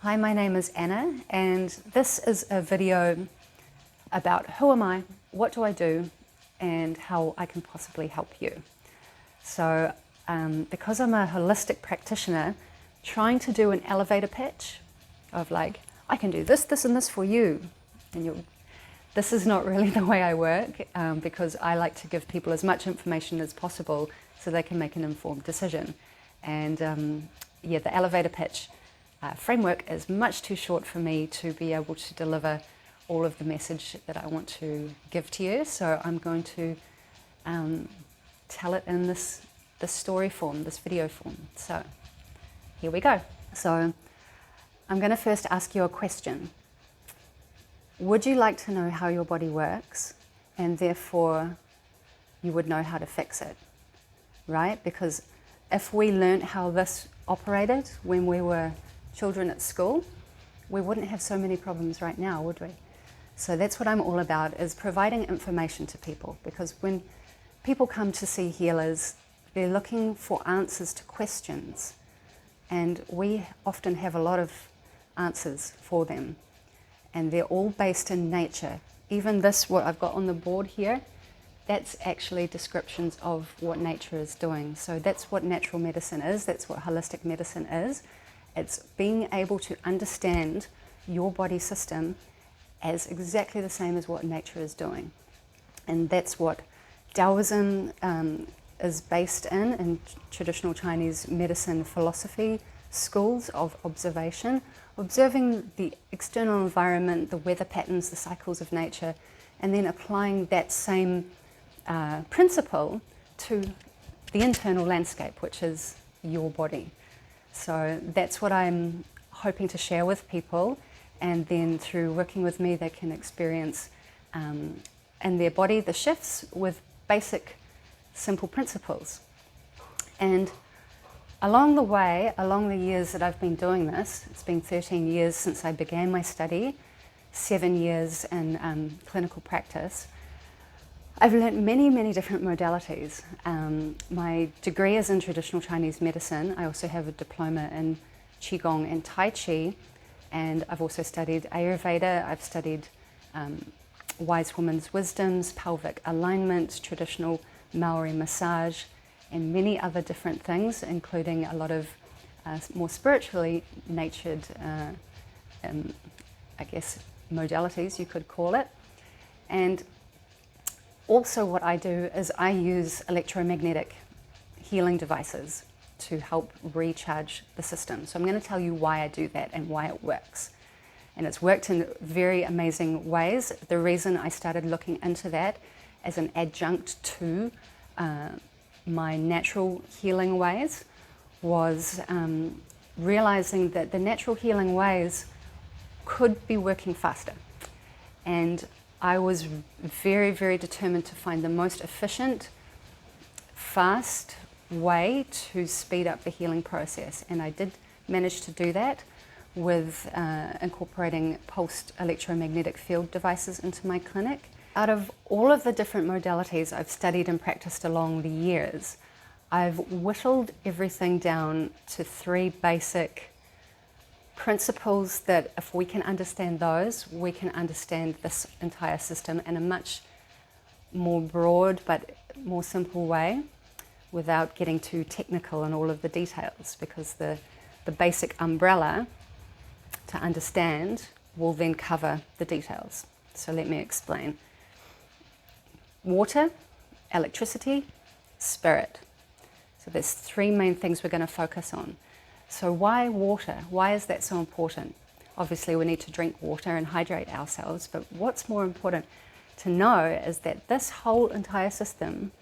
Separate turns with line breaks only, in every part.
Hi, my name is Anna, and this is a video about who am I, what do I do, and how I can possibly help you. So, because I'm a holistic practitioner, trying to do an elevator pitch of like, I can do this, this, and this for you, and this is not really the way I work, because I like to give people as much information as possible so they can make an informed decision. And yeah, the elevator pitch framework is much too short for me to be able to deliver all of the message that I want to give to you. So I'm going to tell it in this story form, this video form. So here we go. So I'm going to first ask you a question. Would you like to know how your body works, and therefore you would know how to fix it, right? Because if we learned how this operated when we were children at school, we wouldn't have so many problems right now, would we? So that's what I'm all about, is providing information to people, because when people come to see healers, they're looking for answers to questions, and we often have a lot of answers for them, and they're all based in nature. Even this, what I've got on the board here, that's actually descriptions of what nature is doing. So that's what natural medicine is, that's what holistic medicine is. It's being able to understand your body system as exactly the same as what nature is doing. And that's what Taoism is based in traditional Chinese medicine philosophy schools of observation, observing the external environment, the weather patterns, the cycles of nature, and then applying that same principle to the internal landscape, which is your body. So that's what I'm hoping to share with people, and then through working with me they can experience in their body the shifts with basic simple principles. And along the way, along the years that I've been doing this, it's been 13 years since I began my study, 7 years in clinical practice, I've learned many different modalities. My degree is in traditional Chinese medicine. I also have a diploma in Qigong and Tai Chi, and I've also studied Ayurveda. I've studied wise woman's wisdoms, pelvic alignment, traditional Maori massage, and many other different things, including a lot of more spiritually natured, I guess, modalities, you could call it. And also what I do is I use electromagnetic healing devices to help recharge the system. So I'm going to tell you why I do that and why it works. And it's worked in very amazing ways. The reason I started looking into that as an adjunct to my natural healing ways was realizing that the natural healing ways could be working faster. And I was very determined to find the most efficient, fast way to speed up the healing process. And I did manage to do that with incorporating pulsed electromagnetic field devices into my clinic. Out of all of the different modalities I've studied and practiced along the years, I've whittled everything down to 3 basic principles that if we can understand those, we can understand this entire system in a much more broad but more simple way without getting too technical in all of the details, because the basic umbrella to understand will then cover the details. So let me explain. Water, electricity, spirit. So there's 3 main things we're going to focus on. So why water? Why is that so important? Obviously we need to drink water and hydrate ourselves, but what's more important to know is that this whole entire system,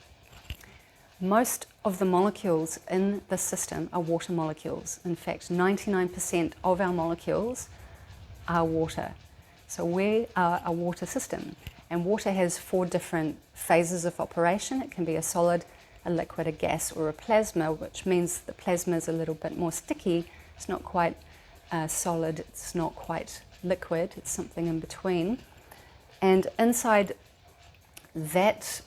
most of the molecules in this system are water molecules. In fact, 99% of our molecules are water. So we are a water system, and water has 4 different phases of operation. It can be a solid, a liquid, a gas, or a plasma, which means the plasma is a little bit more sticky. It's not quite solid, it's not quite liquid, it's something in between. And inside this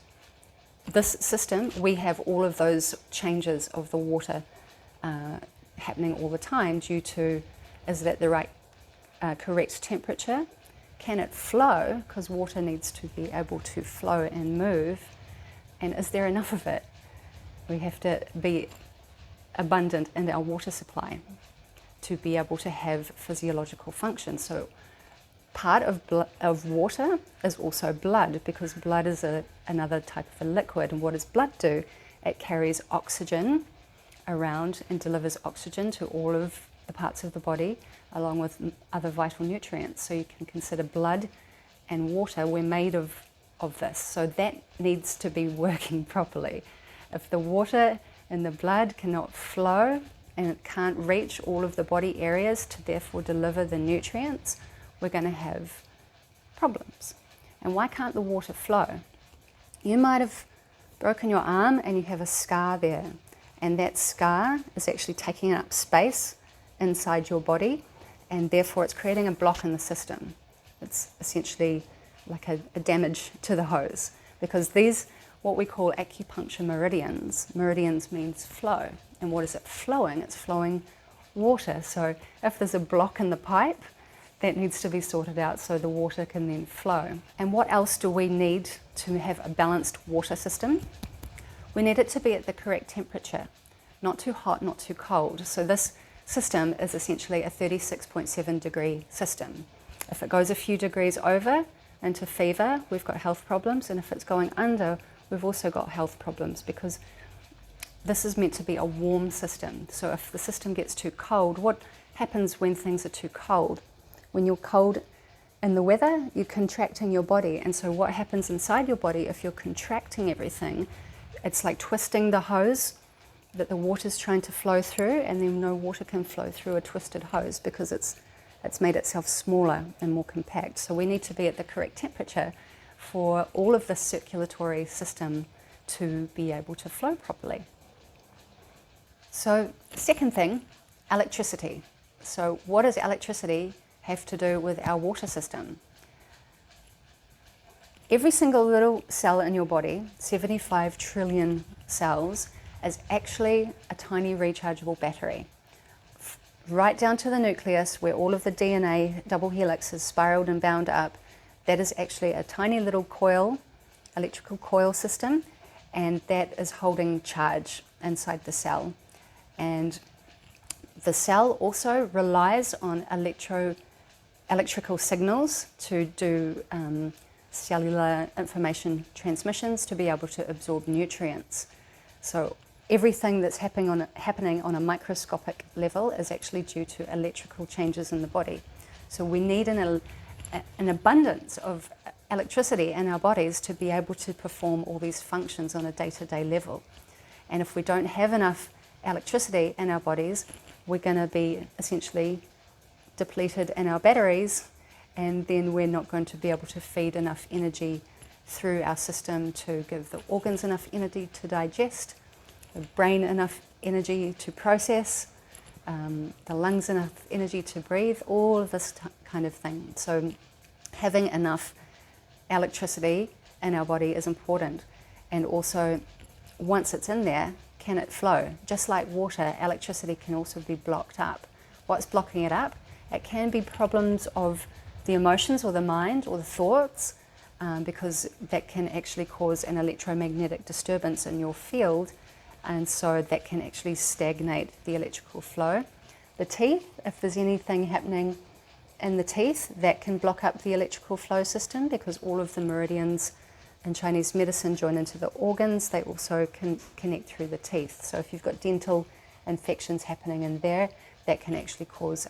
system, we have all of those changes of the water happening all the time due to, is it at the right correct temperature? Can it flow? Because water needs to be able to flow and move. And is there enough of it? We have to be abundant in our water supply to be able to have physiological function. So part of water is also blood, because blood is another type of a liquid. And what does blood do? It carries oxygen around and delivers oxygen to all of the parts of the body, along with other vital nutrients. So you can consider blood and water, we're made of this. So that needs to be working properly. If the water in the blood cannot flow and it can't reach all of the body areas to therefore deliver the nutrients, we're going to have problems. And why can't the water flow? You might have broken your arm and you have a scar there, and that scar is actually taking up space inside your body, and therefore it's creating a block in the system. It's essentially like a damage to the hose, because these, what we call acupuncture meridians means flow. And what is it flowing? It's flowing water. So if there's a block in the pipe, that needs to be sorted out so the water can then flow. And what else do we need to have a balanced water system? We need it to be at the correct temperature, not too hot, not too cold. So this system is essentially a 36.7 degree system. If it goes a few degrees over into fever, we've got health problems, and if it's going under, we've also got health problems, because this is meant to be a warm system. So if the system gets too cold, what happens when things are too cold? When you're cold in the weather, you're contracting your body. And so what happens inside your body if you're contracting everything? It's like twisting the hose that the water's trying to flow through, and then no water can flow through a twisted hose because it's made itself smaller and more compact. So we need to be at the correct temperature for all of the circulatory system to be able to flow properly. So second thing, electricity. So what does electricity have to do with our water system? Every single little cell in your body, 75 trillion cells, is actually a tiny rechargeable battery. Right down to the nucleus, where all of the DNA double helix is spiraled and bound up, that is actually a tiny little coil, electrical coil system, and that is holding charge inside the cell. And the cell also relies on electrical signals to do cellular information transmissions to be able to absorb nutrients. So everything that's happening on a microscopic level is actually due to electrical changes in the body. So we need an abundance of electricity in our bodies to be able to perform all these functions on a day-to-day level. And if we don't have enough electricity in our bodies, we're going to be essentially depleted in our batteries, and then we're not going to be able to feed enough energy through our system to give the organs enough energy to digest, the brain enough energy to process, the lungs enough energy to breathe, all of this kind of thing. So having enough electricity in our body is important. And also, once it's in there, can it flow? Just like water, electricity can also be blocked up. What's blocking it up? It can be problems of the emotions or the mind or the thoughts, because that can actually cause an electromagnetic disturbance in your field, and so that can actually stagnate the electrical flow. The teeth, if there's anything happening in the teeth, that can block up the electrical flow system, because all of the meridians in Chinese medicine join into the organs. They also can connect through the teeth. So if you've got dental infections happening in there, that can actually cause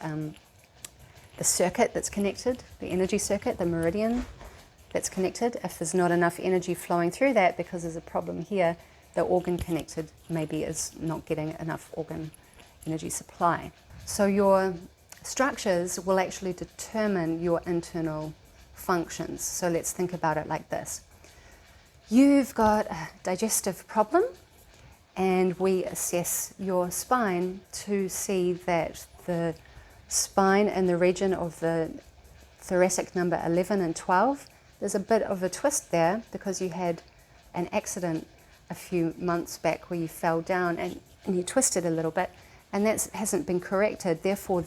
the circuit that's connected, the energy circuit, the meridian that's connected. If there's not enough energy flowing through that because there's a problem here, the organ connected maybe is not getting enough organ energy supply. So your structures will actually determine your internal functions. So let's think about it like this. You've got a digestive problem, and we assess your spine to see that the spine in the region of the thoracic number 11 and 12, there's a bit of a twist there because you had an accident a few months back where you fell down and you twisted a little bit, and that hasn't been corrected. Therefore,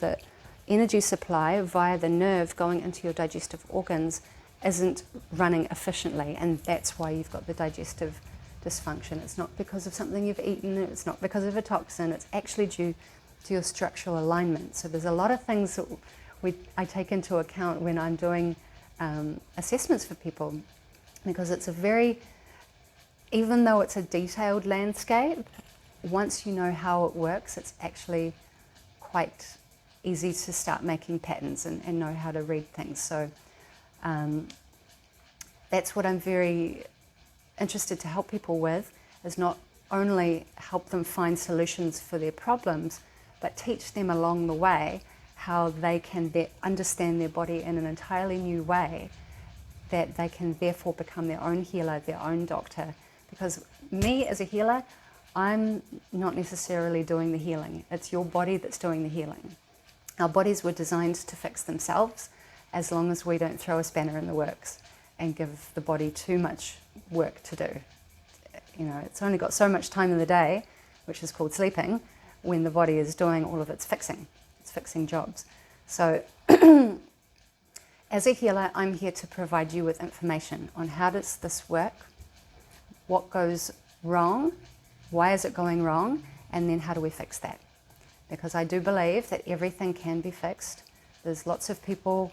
energy supply via the nerve going into your digestive organs isn't running efficiently, and that's why you've got the digestive dysfunction. It's not because of something you've eaten, it's not because of a toxin, it's actually due to your structural alignment. So there's a lot of things that I take into account when I'm doing assessments for people, because it's a very, even though it's a detailed landscape, once you know how it works, it's actually quite easy to start making patterns and know how to read things. So that's what I'm very interested to help people with, is not only help them find solutions for their problems, but teach them along the way how they can understand their body in an entirely new way, that they can therefore become their own healer, their own doctor. Because me as a healer, I'm not necessarily doing the healing. It's your body that's doing the healing. Our bodies were designed to fix themselves, as long as we don't throw a spanner in the works and give the body too much work to do. You know, it's only got so much time in the day, which is called sleeping, when the body is doing all of its fixing jobs. So as a healer, I'm here to provide you with information on how does this work, what goes wrong, why is it going wrong, and then how do we fix that? Because I do believe that everything can be fixed. There's lots of people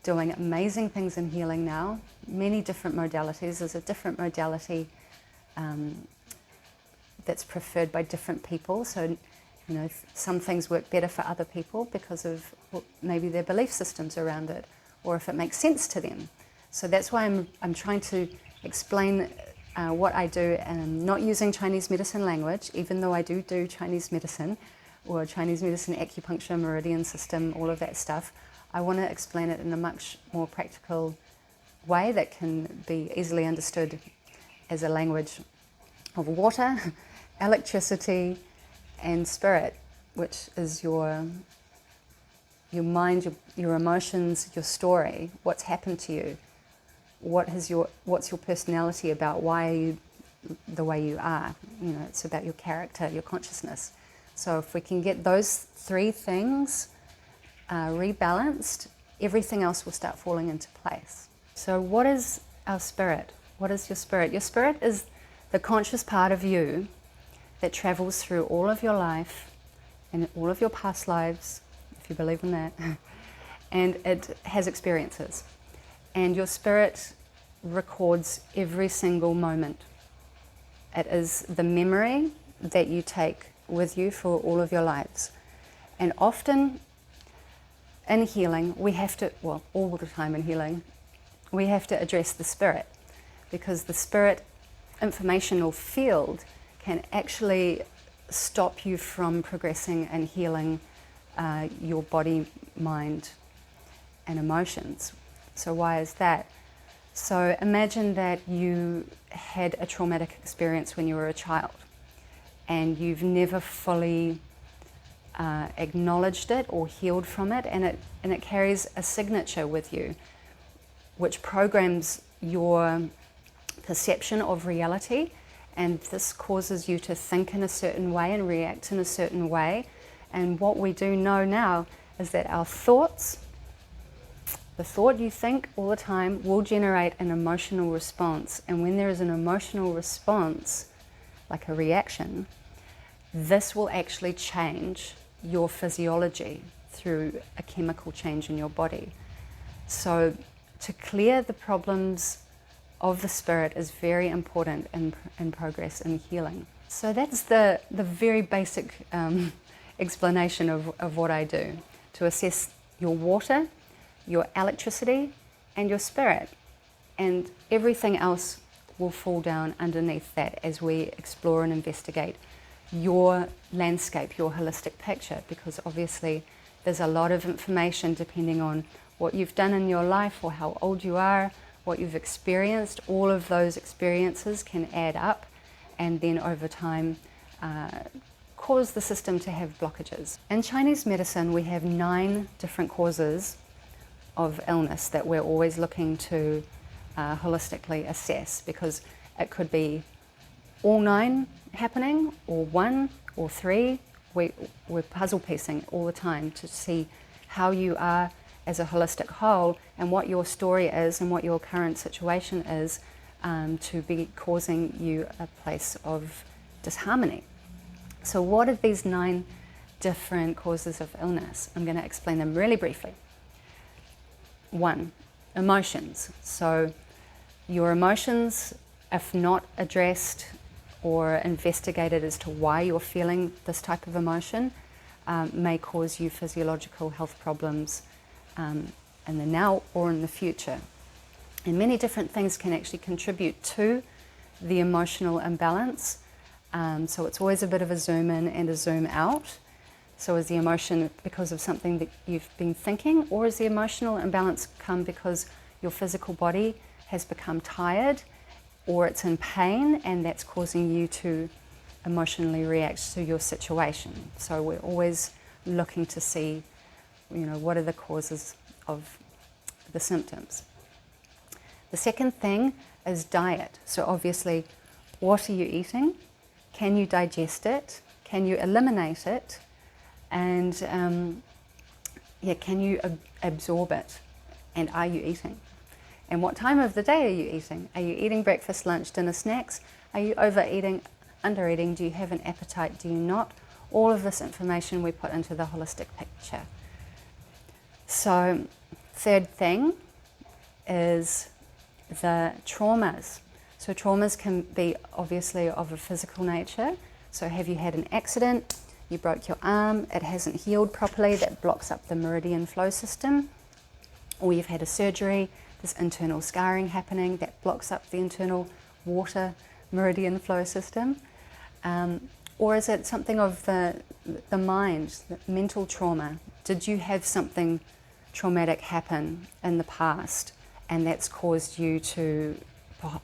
doing amazing things in healing now, many different modalities. There's a different modality that's preferred by different people. So, you know, some things work better for other people because of maybe their belief systems around it, or if it makes sense to them. So that's why I'm trying to explain what I do, and I'm not using Chinese medicine language, even though I do Chinese medicine, or Chinese medicine, acupuncture, meridian system, all of that stuff. I want to explain it in a much more practical way that can be easily understood as a language of water, electricity, and spirit, which is your mind, your emotions, your story, what's happened to you, what's your personality about, why are you the way you are. You know, it's about your character, your consciousness. So if we can get those three things rebalanced, everything else will start falling into place. So what is our spirit? What is your spirit? Your spirit is the conscious part of you that travels through all of your life and all of your past lives, if you believe in that, and it has experiences. And your spirit records every single moment. It is the memory that you take with you for all of your lives. And often in healing, we have to, well, all the time in healing, we have to address the spirit, because the spirit informational field can actually stop you from progressing and healing your body, mind, and emotions. So why is that? So imagine that you had a traumatic experience when you were a child, and you've never fully acknowledged it or healed from it, and it carries a signature with you, which programs your perception of reality, and this causes you to think in a certain way and react in a certain way. And what we do know now is that our thoughts, the thought you think all the time, will generate an emotional response. And when there is an emotional response, like a reaction, this will actually change your physiology through a chemical change in your body. So to clear the problems of the spirit is very important in progress and healing. So that's the very basic explanation of what I do, to assess your water, your electricity, and your spirit. And everything else will fall down underneath that as we explore and investigate your landscape, your holistic picture, because obviously there's a lot of information depending on what you've done in your life or how old you are, what you've experienced. All of those experiences can add up and then over time cause the system to have blockages. In Chinese medicine, we have 9 different causes of illness that we're always looking to holistically assess, because it could be all 9 happening, or 1 or 3. We're puzzle piecing all the time to see how you are as a holistic whole and what your story is and what your current situation is, to be causing you a place of disharmony. So what are these 9 different causes of illness? I'm going to explain them really briefly. 1, emotions. So your emotions, if not addressed or investigated as to why you're feeling this type of emotion, may cause you physiological health problems in the now or in the future. And many different things can actually contribute to the emotional imbalance. So it's always a bit of a zoom in and a zoom out. So is the emotion because of something that you've been thinking, or is the emotional imbalance come because your physical body has become tired or it's in pain and that's causing you to emotionally react to your situation? So we're always looking to see, what are the causes of the symptoms. The second thing is diet. So obviously, what are you eating? Can you digest it? Can you eliminate it? And can you absorb it? And are you eating? And what time of the day are you eating? Are you eating breakfast, lunch, dinner, snacks? Are you overeating, undereating? Do you have an appetite? Do you not? All of this information we put into the holistic picture. So, third thing is the traumas. So traumas can be obviously of a physical nature. So have you had an accident? You broke your arm, it hasn't healed properly, that blocks up the meridian flow system. Or you've had a surgery, there's internal scarring happening, that blocks up the internal water meridian flow system. Or is it something of the mind, the mental trauma? Did you have something traumatic happen in the past and that's caused you to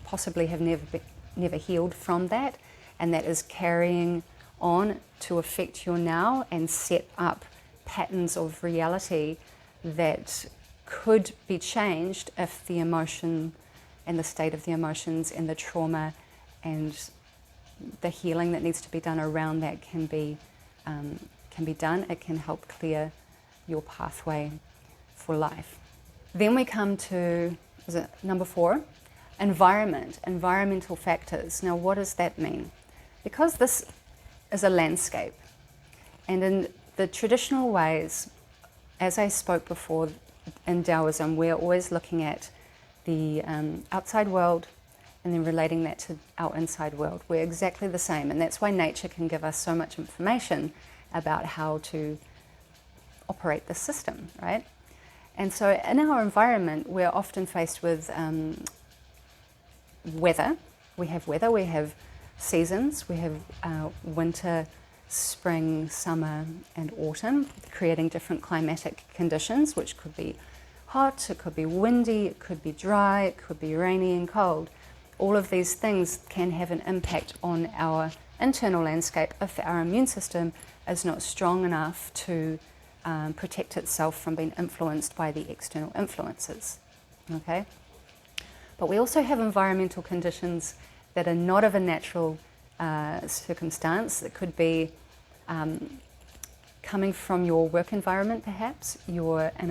possibly have never healed from that, and that is carrying on to affect your now and set up patterns of reality that could be changed if the emotion and the state of the emotions and the trauma and the healing that needs to be done around that can be done. It can help clear your pathway for life. Then we come to, is it number 4? Environmental factors. Now what does that mean? Because this is a landscape, and in the traditional ways, as I spoke before in Taoism, we're always looking at the outside world and then relating that to our inside world. We're exactly the same, and that's why nature can give us so much information about how to operate the system, right? And so in our environment, we're often faced with weather. We have seasons. We have winter, spring, summer, and autumn, creating different climatic conditions, which could be hot, it could be windy, it could be dry, it could be rainy and cold. All of these things can have an impact on our internal landscape if our immune system is not strong enough to protect itself from being influenced by the external influences. Okay? But we also have environmental conditions that are not of a natural circumstance. It could be coming from your work environment, perhaps. You're in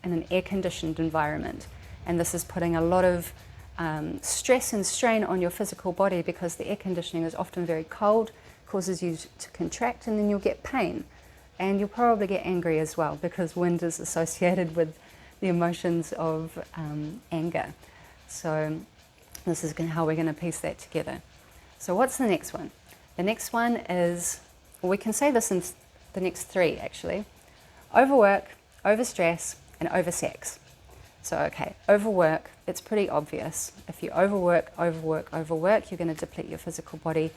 an air-conditioned environment, and this is putting a lot of stress and strain on your physical body because the air conditioning is often very cold, causes you to contract, and then you'll get pain. And you'll probably get angry as well because wind is associated with the emotions of anger. So this is how we're going to piece that together. So what's the next one? The next one is, well, we can say this in the next 3 actually. Overwork, overstress, and oversex. So okay, overwork, it's pretty obvious. If you overwork, you're going to deplete your physical body.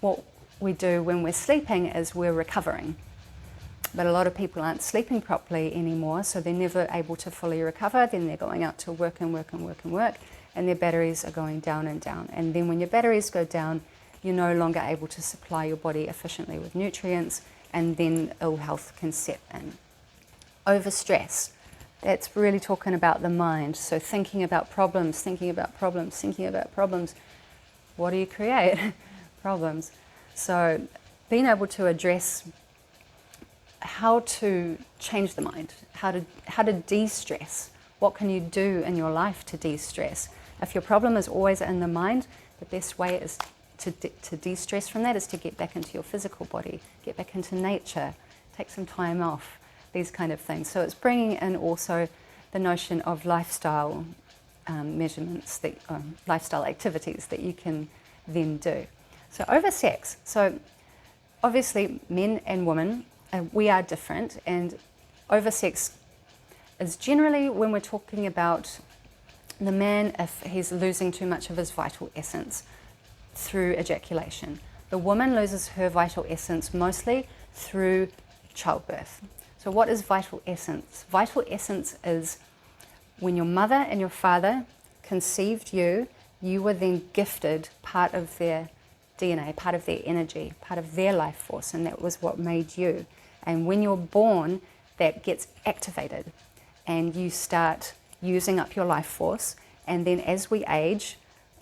What we do when we're sleeping is we're recovering. But a lot of people aren't sleeping properly anymore, so they're never able to fully recover. Then they're going out to work, and their batteries are going down and down. And then when your batteries go down, you're no longer able to supply your body efficiently with nutrients, and then ill health can set in. Overstress, that's really talking about the mind. So thinking about problems. What do you create? Problems. So being able to address how to change the mind, how to de-stress. What can you do in your life to de-stress? If your problem is always in the mind, the best way is to de-stress from that is to get back into your physical body, get back into nature, take some time off, these kind of things. So it's bringing in also the notion of lifestyle measurements, lifestyle activities that you can then do. So over sex, so obviously men and women, we are different, and over sex is generally when we're talking about the man if he's losing too much of his vital essence through ejaculation. The woman loses her vital essence mostly through childbirth. So what is vital essence? Vital essence is when your mother and your father conceived you, you were then gifted part of their DNA, part of their energy, part of their life force, and that was what made you. And when you're born, that gets activated and you start using up your life force. And then as we age,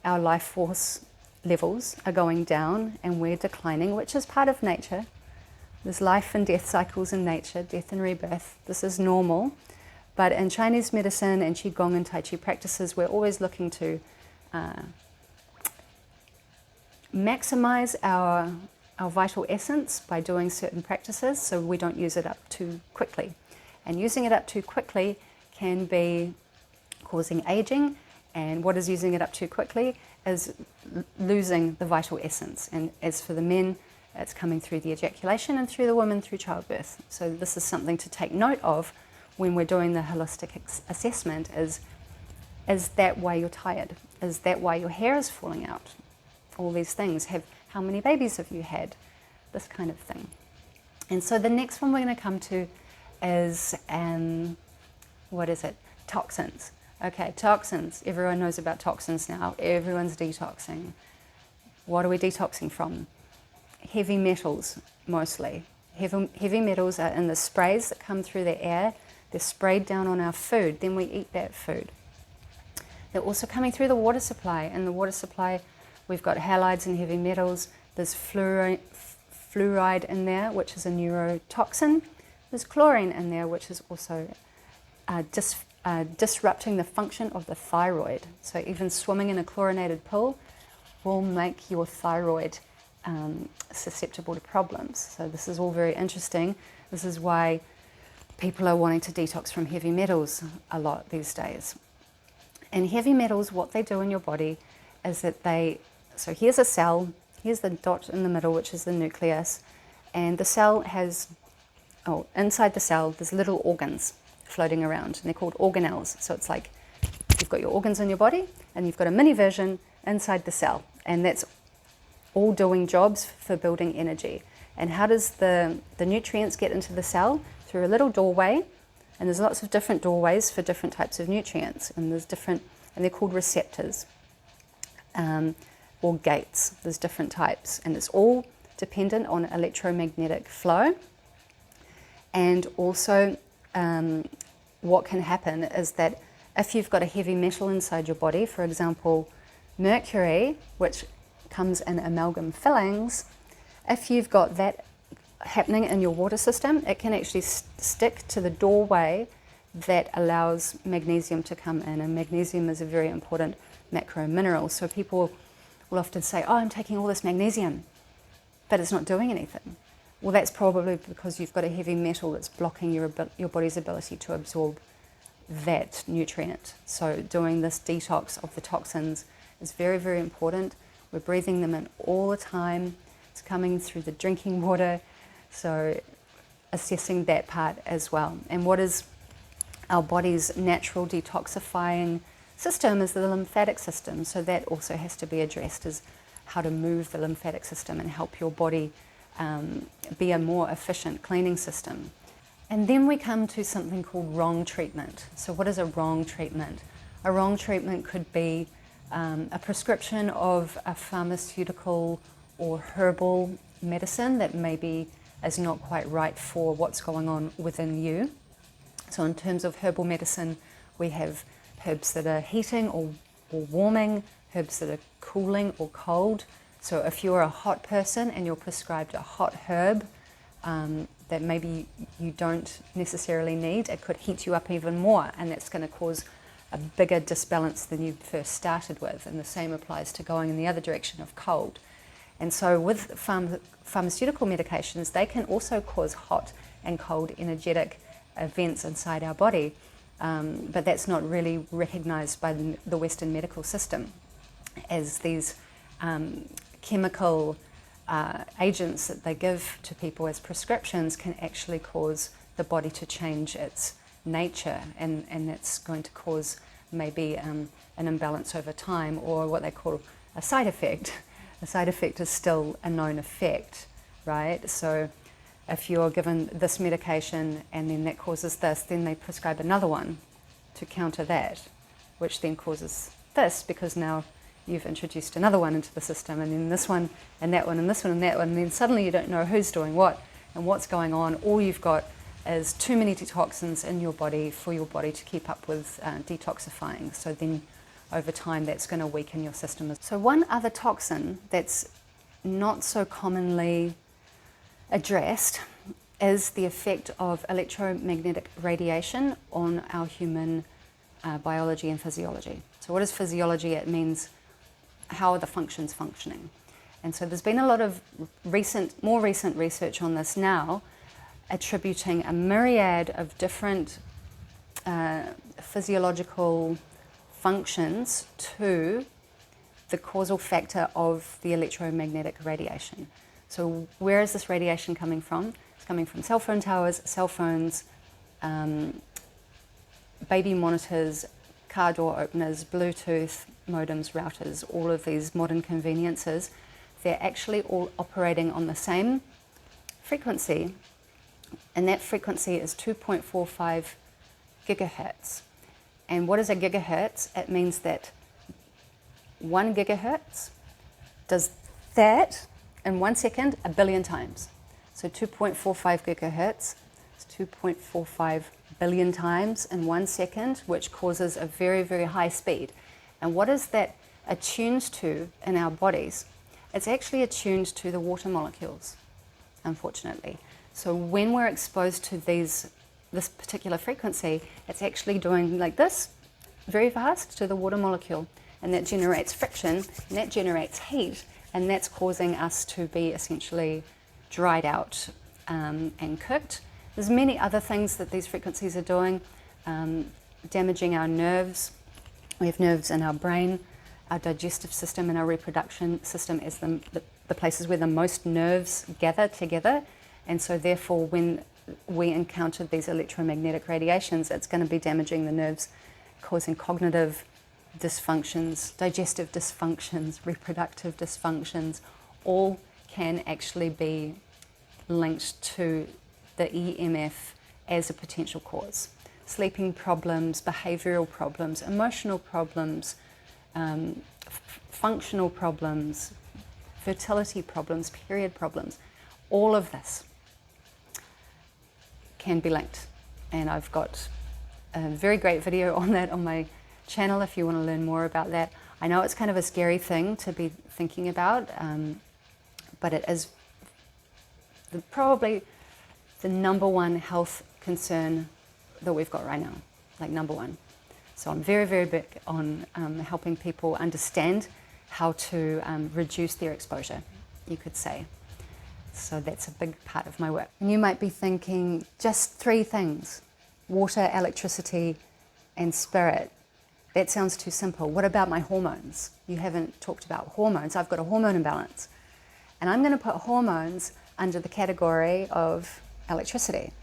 our life force levels are going down and we're declining, which is part of nature. There's life and death cycles in nature, death and rebirth. This is normal. But in Chinese medicine and Qigong and Tai Chi practices, we're always looking to maximize our vital essence by doing certain practices so we don't use it up too quickly. And using it up too quickly can be causing aging, and what is using it up too quickly is losing the vital essence. And as for the men, it's coming through the ejaculation, and through the women through childbirth. So this is something to take note of when we're doing the holistic assessment. Is that why you're tired? Is that why your hair is falling out? All these things. How many babies have you had? This kind of thing. And so the next one we're going to come to is, what is it? Toxins. Okay, toxins. Everyone knows about toxins now. Everyone's detoxing. What are we detoxing from? Heavy metals, mostly. Heavy metals are in the sprays that come through the air. They're sprayed down on our food. Then we eat that food. They're also coming through the water supply. In the water supply, we've got halides and heavy metals. There's fluoride in there, which is a neurotoxin. There's chlorine in there, which is also disrupting the function of the thyroid. So even swimming in a chlorinated pool will make your thyroid susceptible to problems. So this is all very interesting. This is why people are wanting to detox from heavy metals a lot these days. And heavy metals, what they do in your body is that so here's a cell, here's the dot in the middle, which is the nucleus, and the cell has, inside the cell, there's little organs floating around, and they're called organelles. So it's like you've got your organs in your body, and you've got a mini version inside the cell, and that's all doing jobs for building energy. And how does the nutrients get into the cell? Through a little doorway, and there's lots of different doorways for different types of nutrients, and they're called receptors, or gates. There's different types, and it's all dependent on electromagnetic flow. And also what can happen is that if you've got a heavy metal inside your body, for example mercury, which comes in amalgam fillings, if you've got that happening in your water system, it can actually stick to the doorway that allows magnesium to come in, and magnesium is a very important macro mineral. So people will often say, I'm taking all this magnesium, but it's not doing anything. Well, that's probably because you've got a heavy metal that's blocking your body's ability to absorb that nutrient. So doing this detox of the toxins is very, very important. We're breathing them in all the time. It's coming through the drinking water. So assessing that part as well. And what is our body's natural detoxifying system is the lymphatic system. So that also has to be addressed, is how to move the lymphatic system and help your body be a more efficient cleaning system. And then we come to something called wrong treatment. So what is a wrong treatment? A wrong treatment could be a prescription of a pharmaceutical or herbal medicine that maybe is not quite right for what's going on within you. So in terms of herbal medicine, we have herbs that are heating or warming, herbs that are cooling or cold. So if you're a hot person and you're prescribed a hot herb, that maybe you don't necessarily need. It could heat you up even more, and that's going to cause a bigger disbalance than you first started with. And the same applies to going in the other direction of cold. And so with pharmaceutical medications, they can also cause hot and cold energetic events inside our body, but that's not really recognized by the Western medical system, as these chemical agents that they give to people as prescriptions can actually cause the body to change its nature, and that's going to cause maybe an imbalance over time, or what they call a side effect. A side effect is still a known effect, right? So if you're given this medication and then that causes this, then they prescribe another one to counter that, which then causes this, because now you've introduced another one into the system, and then this one and that one and this one and that one, and then suddenly you don't know who's doing what and what's going on. All you've got is too many toxins in your body for your body to keep up with detoxifying. So then over time that's going to weaken your system. So one other toxin that's not so commonly addressed is the effect of electromagnetic radiation on our human biology and physiology. So what is physiology? It means how are the functions functioning. And so there's been a lot of more recent research on this now, attributing a myriad of different physiological functions to the causal factor of the electromagnetic radiation. So where is this radiation coming from? It's coming from cell phone towers, cell phones, baby monitors, car door openers, Bluetooth modems, routers, all of these modern conveniences. They're actually all operating on the same frequency, and that frequency is 2.45 gigahertz. And what is a gigahertz? It means that 1 gigahertz does that in 1 second 1 billion times. So 2.45 gigahertz is 2.45 billion times in 1 second, which causes a very, very high speed. And what is that attuned to in our bodies? It's actually attuned to the water molecules, unfortunately. So when we're exposed to this particular frequency, it's actually doing like this, very fast, to the water molecule. And that generates friction, and that generates heat, and that's causing us to be essentially dried out and cooked. There's many other things that these frequencies are doing, damaging our nerves. We have nerves in our brain, our digestive system, and our reproduction system is the places where the most nerves gather together. And so therefore, when we encounter these electromagnetic radiations, it's going to be damaging the nerves, causing cognitive dysfunctions, digestive dysfunctions, reproductive dysfunctions. All can actually be linked to the EMF as a potential cause. Sleeping problems, behavioral problems, emotional problems, functional problems, fertility problems, period problems, all of this can be linked. And I've got a very great video on that on my channel if you want to learn more about that. I know it's kind of a scary thing to be thinking about, but it is probably the number one health concern that we've got right now, like number one. So I'm very, very big on helping people understand how to reduce their exposure, you could say. So that's a big part of my work. And you might be thinking, just 3 things: water, electricity, and spirit. That sounds too simple. What about my hormones? You haven't talked about hormones. I've got a hormone imbalance. And I'm going to put hormones under the category of electricity,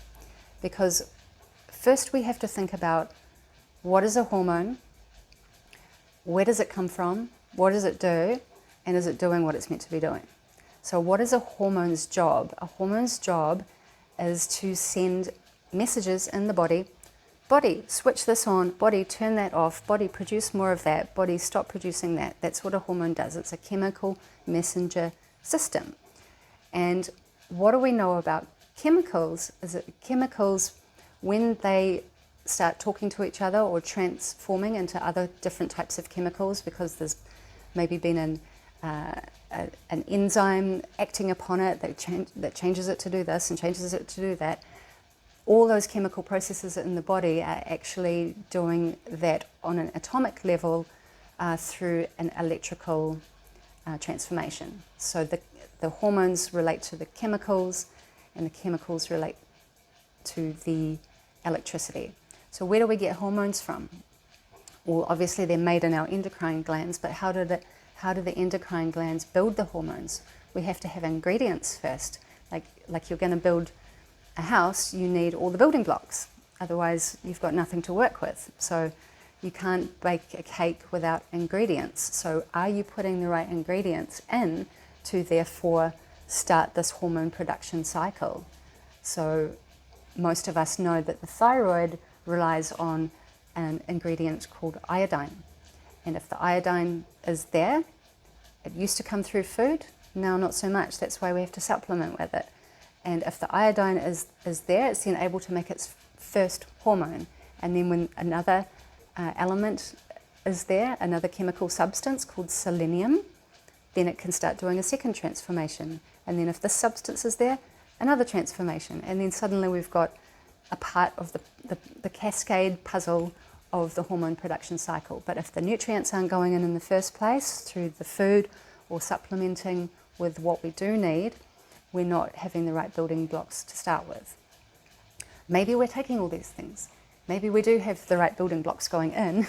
because first we have to think about, what is a hormone? Where does it come from? What does it do? And is it doing what it's meant to be doing? So what is a hormone's job? A hormone's job is to send messages in the body. Body, switch this on. Body, turn that off. Body, produce more of that. Body, stop producing that. That's what a hormone does. It's a chemical messenger system. And what do we know about chemicals? Is that chemicals, when they start talking to each other or transforming into other different types of chemicals, because there's maybe been an enzyme acting upon it that changes it to do this and changes it to do that. All those chemical processes in the body are actually doing that on an atomic level through an electrical transformation. So the hormones relate to the chemicals, and the chemicals relate to the electricity. So where do we get hormones from? Well, obviously they're made in our endocrine glands, but how do the endocrine glands build the hormones? We have to have ingredients first. Like you're going to build a house, you need all the building blocks. Otherwise, you've got nothing to work with. So you can't bake a cake without ingredients. So are you putting the right ingredients in to therefore start this hormone production cycle? So most of us know that the thyroid relies on an ingredient called iodine. And if the iodine is there, it used to come through food, now not so much. That's why we have to supplement with it. And if the iodine is there, it's then able to make its first hormone. And then when another element is there, another chemical substance called selenium, then it can start doing a second transformation. And then if this substance is there, another transformation. And then suddenly we've got a part of the cascade puzzle of the hormone production cycle. But if the nutrients aren't going in the first place through the food or supplementing with what we do need, we're not having the right building blocks to start with. Maybe we're taking all these things. Maybe we do have the right building blocks going in,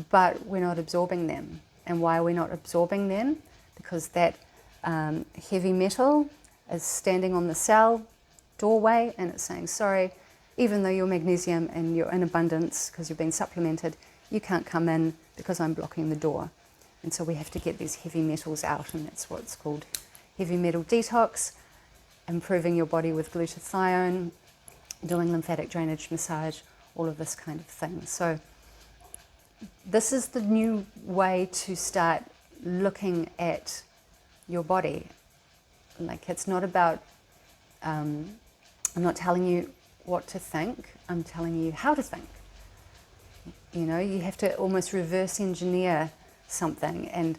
but we're not absorbing them. And why are we not absorbing them? Because that heavy metal is standing on the cell doorway and it's saying, sorry, even though you're magnesium and you're in abundance because you've been supplemented, you can't come in because I'm blocking the door. And so we have to get these heavy metals out, and that's what's called heavy metal detox, improving your body with glutathione, doing lymphatic drainage massage, all of this kind of thing. So this is the new way to start looking at your body. Like, it's not about, I'm not telling you what to think, I'm telling you how to think. You know, you have to almost reverse engineer something, and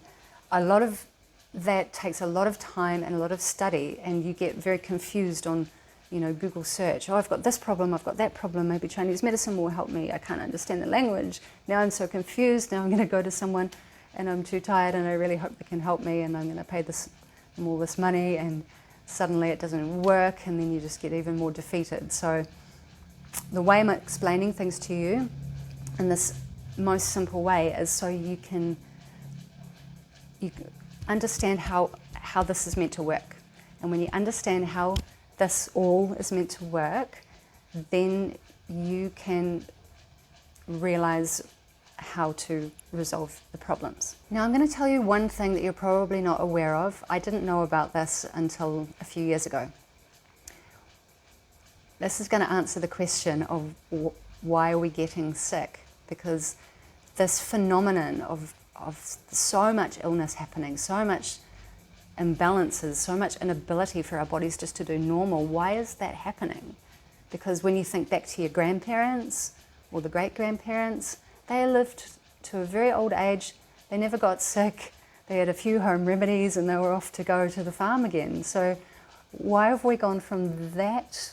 a lot of that takes a lot of time and a lot of study, and you get very confused on, you know, Google search. Oh, I've got this problem, I've got that problem, maybe Chinese medicine will help me, I can't understand the language, now I'm so confused, now I'm going to go to someone and I'm too tired and I really hope they can help me, and I'm going to pay them all this money, and suddenly it doesn't work, and then you just get even more defeated. So the way I'm explaining things to you in this most simple way is so you can understand how this is meant to work. And when you understand how this all is meant to work, then you can realize how to resolve the problems. Now, I'm going to tell you one thing that you're probably not aware of. I didn't know about this until a few years ago. This is going to answer the question of why are we getting sick? Because this phenomenon of so much illness happening, so much imbalances, so much inability for our bodies just to do normal, why is that happening? Because when you think back to your grandparents or the great-grandparents, they lived to a very old age, they never got sick, they had a few home remedies and they were off to go to the farm again. So why have we gone from that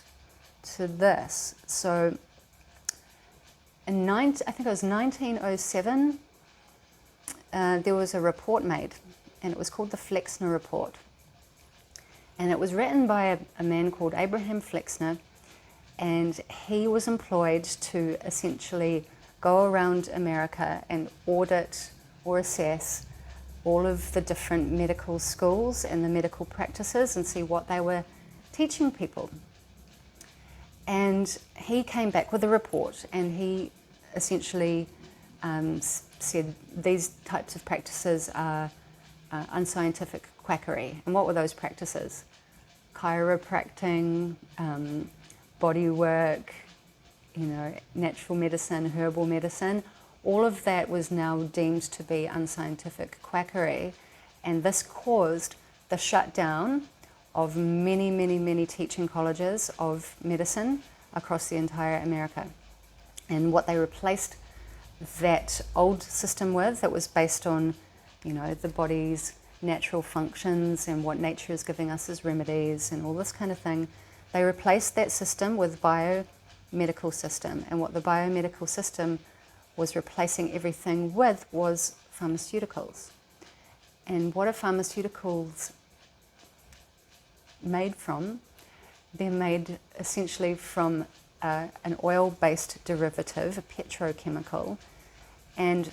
to this? So in I think it was 1907, there was a report made, and it was called the Flexner Report. And it was written by a man called Abraham Flexner, and he was employed to essentially go around America and audit or assess all of the different medical schools and the medical practices and see what they were teaching people. And he came back with a report, and he essentially said these types of practices are unscientific quackery. And what were those practices? Chiropractic, body work, you know, natural medicine, herbal medicine. All of that was now deemed to be unscientific quackery, and this caused the shutdown of many, many, many teaching colleges of medicine across the entire America. And what they replaced that old system with, that was based on, you know, the body's natural functions and what nature is giving us as remedies and all this kind of thing. They replaced that system with biomedical system, and what the biomedical system was replacing everything with was pharmaceuticals. And what are pharmaceuticals made from? They're made essentially from an oil-based derivative, a petrochemical. And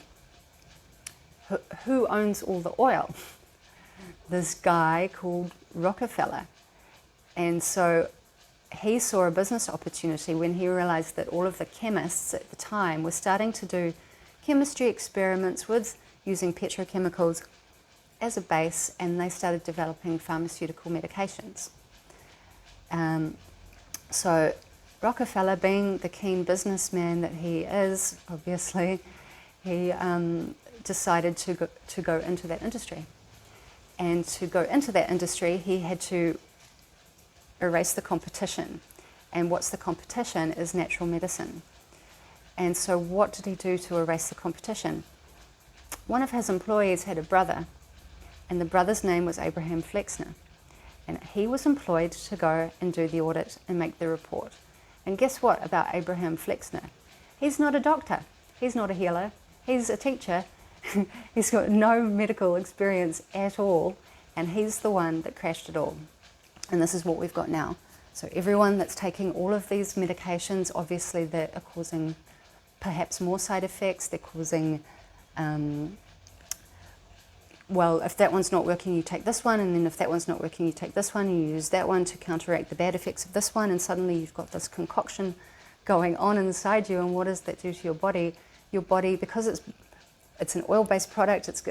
who owns all the oil? This guy called Rockefeller. And so he saw a business opportunity when he realized that all of the chemists at the time were starting to do chemistry experiments with using petrochemicals as a base, and they started developing pharmaceutical medications. So Rockefeller, being the keen businessman that he is, obviously, he decided to go into that industry. And to go into that industry, he had to erase the competition. And what's the competition is natural medicine. And so what did he do to erase the competition? One of his employees had a brother, and the brother's name was Abraham Flexner. And he was employed to go and do the audit and make the report. And guess what about Abraham Flexner? He's not a doctor, he's not a healer, he's a teacher. He's got no medical experience at all, and he's the one that crashed it all. And this is what we've got now. So everyone that's taking all of these medications, obviously they are causing perhaps more side effects. They're causing, well, if that one's not working, you take this one, and then if that one's not working, you take this one, and you use that one to counteract the bad effects of this one, and suddenly you've got this concoction going on inside you. And what does that do to your body? Your body, because it's an oil-based product, it's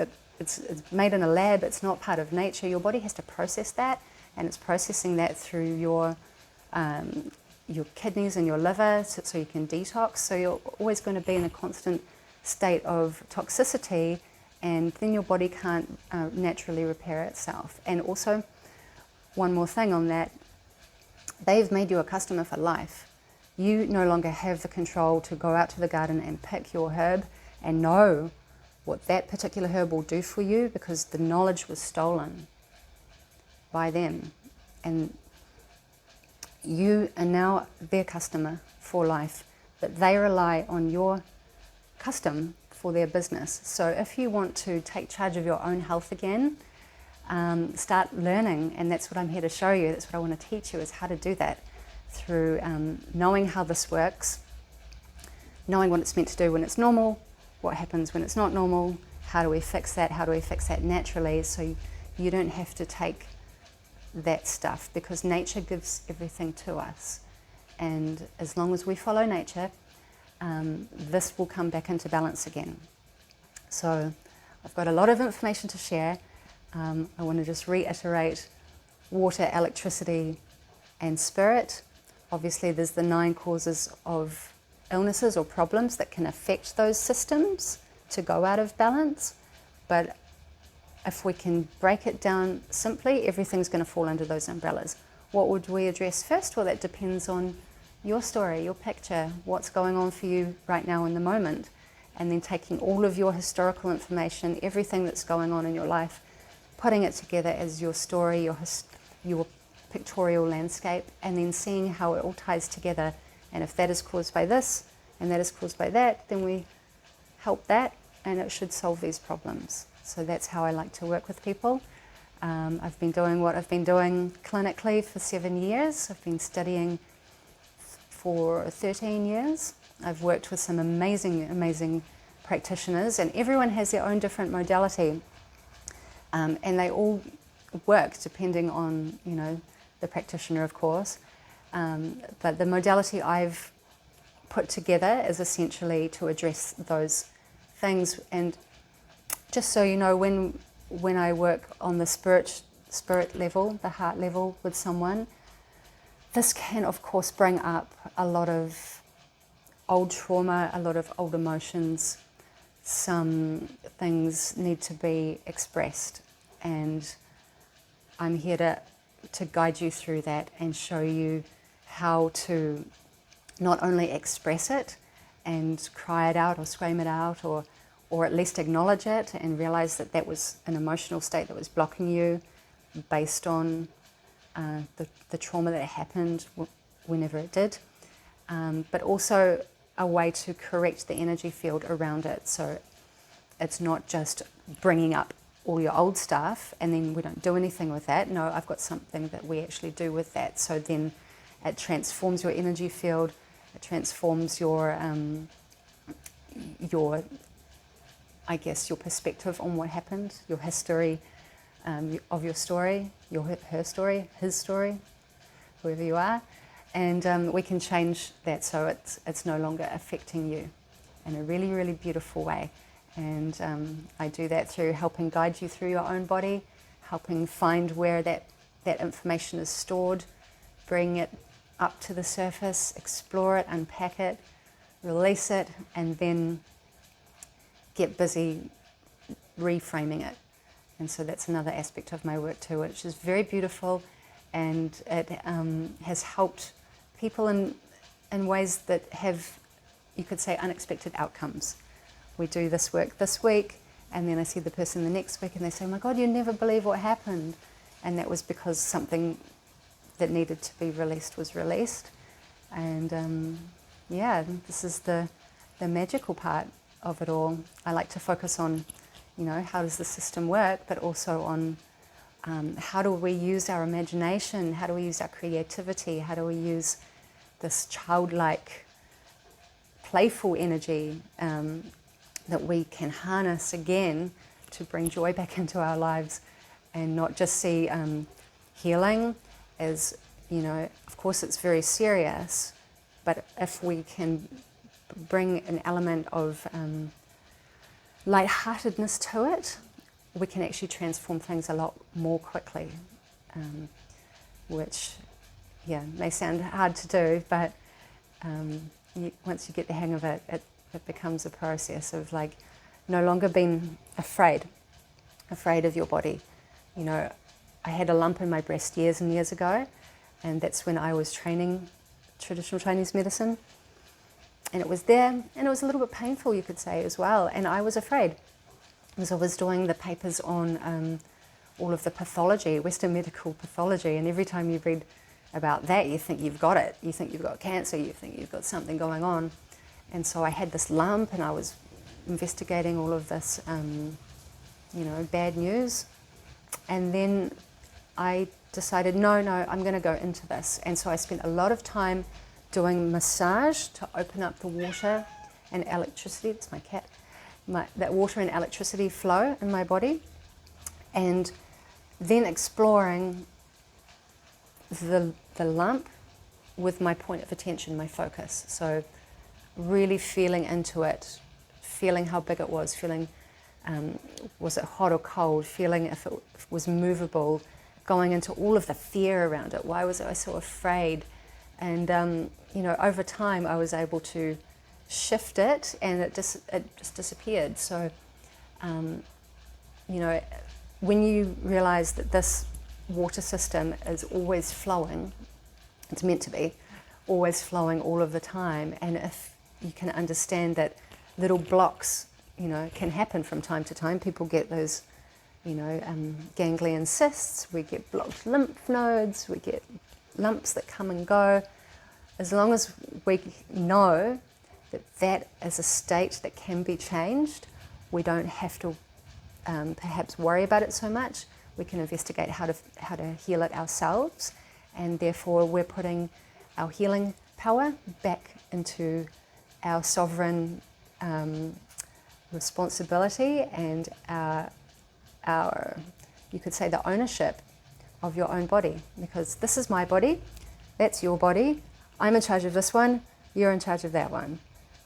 made in a lab, it's not part of nature, your body has to process that, and it's processing that through your kidneys and your liver so you can detox. So you're always going to be in a constant state of toxicity, and then your body can't naturally repair itself. And also, one more thing on that, they've made you a customer for life. You no longer have the control to go out to the garden and pick your herb and know what that particular herb will do for you, because the knowledge was stolen by them. And you are now their customer for life, but they rely on your custom for their business. So if you want to take charge of your own health again, start learning, and that's what I'm here to show you. That's what I want to teach you, is how to do that through knowing how this works, knowing what it's meant to do when it's normal, what happens when it's not normal, how do we fix that, how do we fix that naturally, so you don't have to take that stuff, because nature gives everything to us. And as long as we follow nature, this will come back into balance again. So I've got a lot of information to share. I want to just reiterate water, electricity, and spirit. Obviously there's the 9 causes of illnesses or problems that can affect those systems to go out of balance, but if we can break it down simply, everything's going to fall under those umbrellas. What would we address first? Well, that depends on your story, your picture, what's going on for you right now in the moment, and then taking all of your historical information, everything that's going on in your life, putting it together as your story, your pictorial landscape, and then seeing how it all ties together. And if that is caused by this and that is caused by that, then we help that, and it should solve these problems. So that's how I like to work with people. I've been doing what I've been doing clinically for 7 years. I've been studying for 13 years. I've worked with some amazing, amazing practitioners, and everyone has their own different modality. And they all work depending on, the practitioner, of course. But the modality I've put together is essentially to address those things. And just so you know, when I work on the spirit level, the heart level with someone, this can of course bring up a lot of old trauma, a lot of old emotions. Some things need to be expressed, and I'm here to guide you through that and show you how to not only express it and cry it out or scream it out or or at least acknowledge it and realize that that was an emotional state that was blocking you based on the trauma that happened whenever it did, but also a way to correct the energy field around it. So it's not just bringing up all your old stuff and then we don't do anything with that. No, I've got something that we actually do with that. So then it transforms your energy field, it transforms your I guess, your perspective on what happened, your history of your story, her story, his story, whoever you are. And we can change that so it's no longer affecting you in a really, really beautiful way. And I do that through helping guide you through your own body, helping find where that information is stored, bring it up to the surface, explore it, unpack it, release it, and then get busy reframing it. And so that's another aspect of my work too, which is very beautiful, and it has helped people in ways that have, you could say, unexpected outcomes. We do this work this week, and then I see the person the next week and they say, oh my God, you never believe what happened. And that was because something that needed to be released was released. And yeah, this is the magical part of it all. I like to focus on, you know, how does the system work, but also on how do we use our imagination, how do we use our creativity, how do we use this childlike, playful energy that we can harness again to bring joy back into our lives, and not just see healing as, you know, of course it's very serious, but if we can bring an element of lightheartedness to it, we can actually transform things a lot more quickly, which, yeah, may sound hard to do, but once you get the hang of it, it becomes a process of like no longer being afraid of your body. You know, I had a lump in my breast years and years ago, and that's when I was training traditional Chinese medicine. And it was there, and it was a little bit painful, you could say, as well. And I was afraid, because I was doing the papers on all of the pathology, Western medical pathology, and every time you read about that, you think you've got it. You think you've got cancer, you think you've got something going on. And so I had this lump, and I was investigating all of this, you know, bad news. And then I decided, no, I'm going to go into this. And so I spent a lot of time doing massage to open up the water and electricity. It's my cat. That water and electricity flow in my body. And then exploring the lump with my point of attention, my focus. So really feeling into it, feeling how big it was, feeling was it hot or cold, feeling if it was movable, going into all of the fear around it. Why was I so afraid? And you know, over time I was able to shift it, and it just disappeared. So you know, when you realize that this water system is always flowing, it's meant to be always flowing all of the time, and if you can understand that little blocks, you know, can happen from time to time. People get those, you know, ganglion cysts, we get blocked lymph nodes, we get lumps that come and go. As long as we know that that is a state that can be changed, we don't have to perhaps worry about it so much. We can investigate how to heal it ourselves, and therefore we're putting our healing power back into our sovereign responsibility and our, you could say, the ownership of your own body. Because this is my body, that's your body, I'm in charge of this one, you're in charge of that one.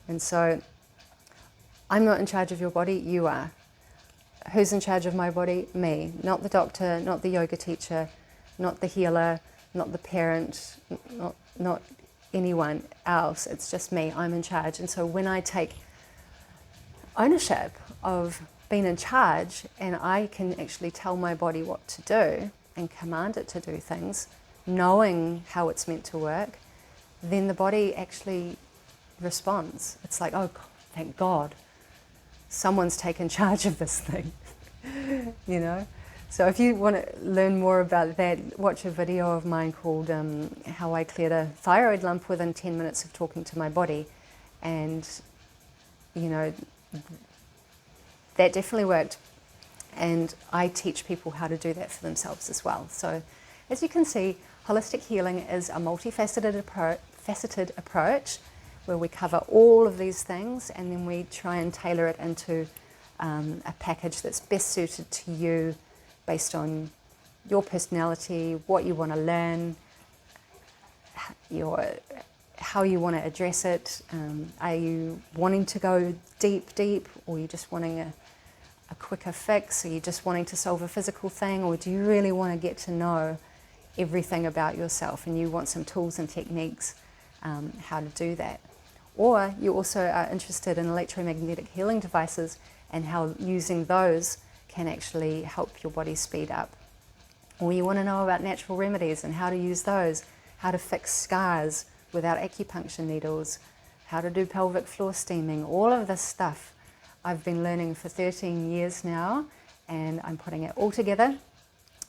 And so I'm not in charge of your body, you are. Who's in charge of my body? Me. Not the doctor, not the yoga teacher, not the healer, not the parent, not anyone else. It's just me. I'm in charge. And so when I take ownership of being in charge, and I can actually tell my body what to do and command it to do things, knowing how it's meant to work, then the body actually responds. It's like, oh, thank God. someone's taken charge of this thing, you know. So if you want to learn more about that, watch a video of mine called How I Cleared a Thyroid Lump Within 10 Minutes of Talking to My Body. And, you know, that definitely worked. And I teach people how to do that for themselves as well. So as you can see, holistic healing is a multifaceted approach where we cover all of these things, and then we try and tailor it into a package that's best suited to you based on your personality, what you want to learn, how you want to address it. Are you wanting to go deep, or are you just wanting a quicker fix? Are you just wanting to solve a physical thing, or do you really want to get to know everything about yourself and you want some tools and techniques how to do that? Or you also are interested in electromagnetic healing devices and how using those can actually help your body speed up. Or you want to know about natural remedies and how to use those, how to fix scars without acupuncture needles, how to do pelvic floor steaming, all of this stuff I've been learning for 13 years now, and I'm putting it all together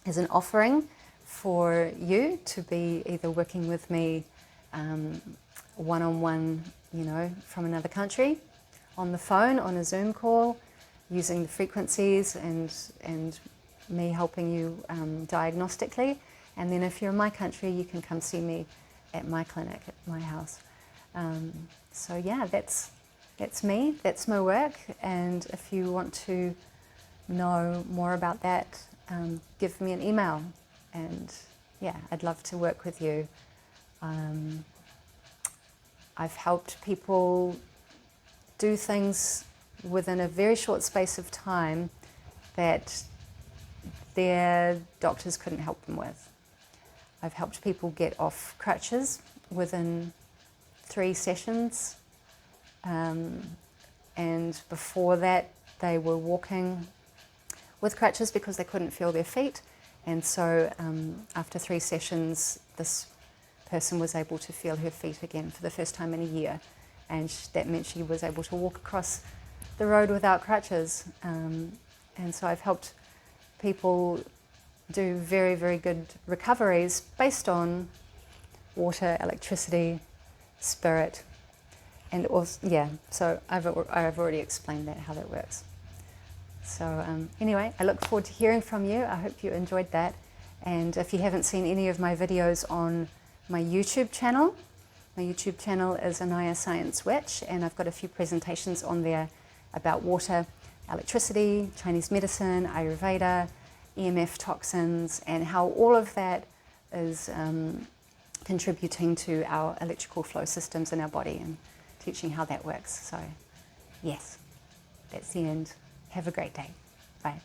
as an offering for you to be either working with me one-on-one, you know, from another country, on the phone, on a Zoom call, using the frequencies and me helping you diagnostically. And then if you're in my country, you can come see me at my clinic, at my house. So yeah, that's me, that's my work. And if you want to know more about that, give me an email. And yeah, I'd love to work with you. I've helped people do things within a very short space of time that their doctors couldn't help them with. I've helped people get off crutches within 3 sessions. And before that, they were walking with crutches because they couldn't feel their feet. And so after 3 sessions, this person was able to feel her feet again for the first time in a year. And that meant she was able to walk across the road without crutches. And so I've helped people do very, very good recoveries based on water, electricity, spirit, and also, yeah, so I've already explained that, how that works. So anyway, I look forward to hearing from you. I hope you enjoyed that. And if you haven't seen any of my videos on my YouTube channel is Anaya Science Witch, and I've got a few presentations on there about water, electricity, Chinese medicine, Ayurveda, EMF toxins, and how all of that is contributing to our electrical flow systems in our body, and teaching how that works. So yes, that's the end. Have a great day. Bye.